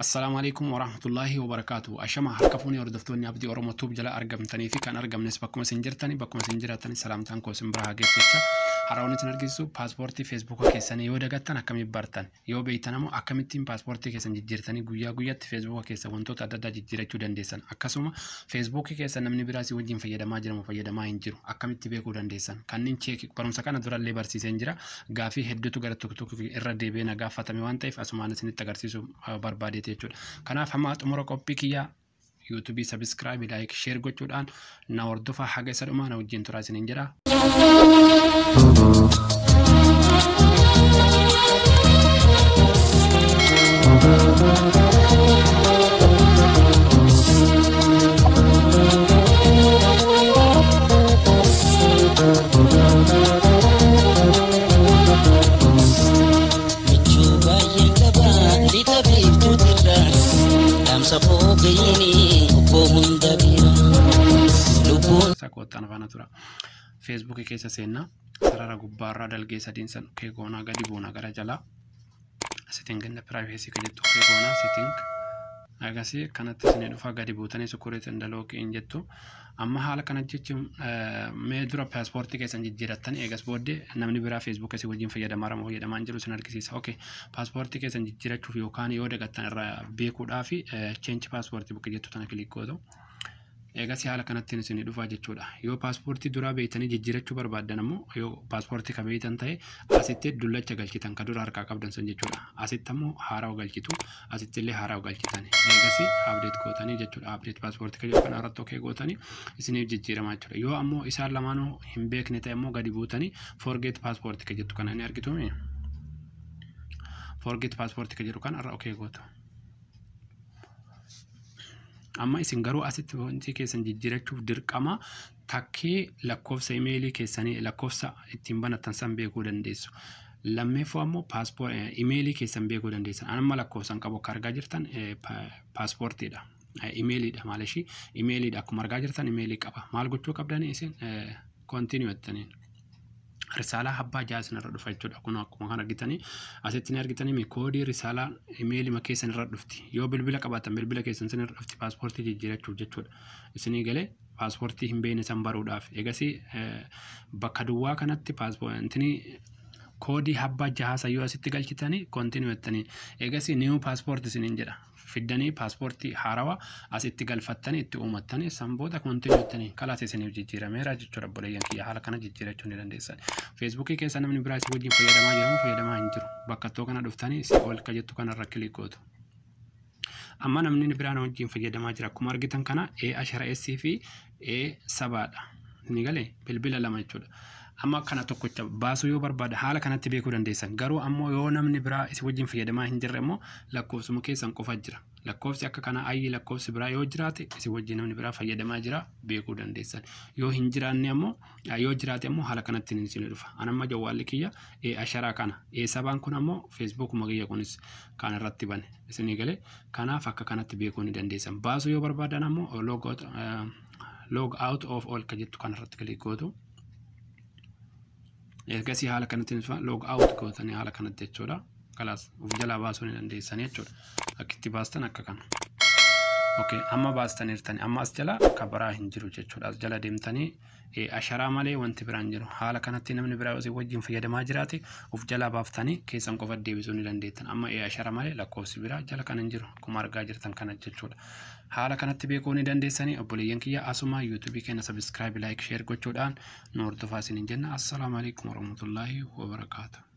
السلام عليكم ورحمة الله وبركاته. أشمع هركفوني وردفتوني أبدي أورمتوب جلا أرقم تاني في كان أرقم نسبة مسنجر تاني مسنجر تاني سلام تانكو سمبرها جيتشا حراوني تنرجسو باسبورتي فيسبوك كيساني يودا قطن أكمي برتان يو بيتنامو أكميتين باسبورتي كيسان جيرتاني قويا فيسبوك كيسا وانتو تعدد جيرة جودان ديسان أكاسوما فيسبوك كيسان نمني براسي وجين فيدا ما جرم فيدا ما ينجرو أكميتي بيكو دان ديسان كانين تشيك برمسا كان دورا الليبر سيسنجرا غافي هدتو غرا توك توك الردي بينا غافة تميوان تايف أسومان سنة تغرسيسو بربادي تيجود كان فهمت أمورك أبيكيا يوتيوب سبسكرايب لايك شير قوتشودان نوردفا حاجة سلمان وجين تراسين انجرا sakotan fanatura Facebook keessa seenna sarara gubbaarraa dalgee sadiinsan okay goona gadi boona gara jala setting in the privacy kajettu okay goona setting agasi kanatti sine dhufa gadi bootanii security ndaloo keen jettu amma haala kana jechuun mee dura passporti keessan jijjiiratan eegas boodde namni biraa Facebook kasi wajjin fayyadamaan jiru sin argisiisa okay passporti keessan jijjiirachuuf yookaan yoo dagattan irraa beekuudhaaf change passport buka jettu tana click gootu eegasi haala kanatti isin dhufa jechuudha yoo passporti dura beeytanii jijjiirachuu barbaadan ammoo yoo passporti ka beeytan ta'e asitti dullacha galchitan ka dura harka qabdan san jechuudha asitti ammoo haaraw galchitu asitti illee haaraw galchitan eegasi update gootanii jechuudha update passporti ka yookaan aratto okay gootanii isiniif jijjiiramaa jechuudha yoo ammoo isaan lamaanuu hin beekne ta'e ammoo gadi buutanii forget passport ka jettu kana ni argitu forget passport ka jedhu kan arra okay gootu amma isin garuu asitti wanti keessan jijjiirachuuf dirqama takkee lakkoofsa emailii keessanii lakkoofsa ittiin banatan san beekuu dandeessu lammeeffoo ammoo passport emailii keessan beekuu dandeessan amma lakkoofsan qabu akka argaa jirtan passportiidha emailiidha maalishi emailiidha akkuma argaa jirtan emailii qaba maal gochuu qabdanii isin continue jettaniin risala habba jaasin irra dhufa jechuudha kun akkuma kan argitanii asitti ni argitanii mi koodii risala email ma keessan irra dhufti yoo bilbila qabaatan bilbila keessan san irra dhufti passportii jijjiirachuuf jechuudha isinii galee passportii hin beekne san baruudhaaf eegasi bakka duwwaa kanatti passportii koodii habba jahaasa yoo asitti galchitanii continue jettanii eegasi new passport isiniin jedha fiddanii passportii haarawa asitti galfattanii itti uumattanii sanboota continue jettanii kalaas isiniif jijjiirameera jechuudha boleeyyan kiyya haala kana jijjiirachuu ni dandeessan Facebook keessa namni biraa si wajjin fayyadamaa hin jiru bakka tokko kana dhuftanii si ol ka jettu kana irra click gootu amma namni biraa wajjin fayyadamaa jira akkuma argitan kana A10S fi A7 dha ni galee bilbila lama jechuudha amma kana tokkocha baasuu yoo barbaada haala kanatti beekuu dandeessan garuu ammoo yoo namni biraa isi wajjin fayyadamaa hin jirre ammoo lakkoofsuma keessan qofa jira lakkoofsi akka kana ayyi lakkoofsi biraa yoo jiraate isi wajjin namni biraa fayyadamaa jira beekuu dandeessan yoo hin jiraanne ammoo yoo jiraate ammoo haala kanatti isin dhufa anamma jawwaalli kiyya A10 kana A7 kun ammoo Facebook magiyya kunis kan irratti bane isinii galee kanaaf akka kanatti beekuu ni dandeessan baasuu yoo barbaadan ammoo log out of all ka jettu kan irratti click gootu eegasi haala kanatti log out gootanii haala kanatti jechuudha kalaas uf jala baasuu ni dandeessan jechuudha akkitti baastan akka kana okay amma baastaniirtani amma as jala kabaraa hin jiru jechuudha as jala deemtanii asharaa malee wanti biraan jiru haala kanatti namni biraa osoo wajjin fayyadamaa jiraate uf jala baaftanii keessan qofa deebisuu ni dandeettan amma asharaa malee lakkoofsi biraa jala kan hin jiru akkuma argaa jirtan kana jechuudha haala kanatti beekuu ni dandeessanii obboleeyyan kiyya asuma YouTube keenya subscribe like share gochuudhaan nu hordofaa isiniin jenna assalamu alaykum warahmatullahi wabarakatuh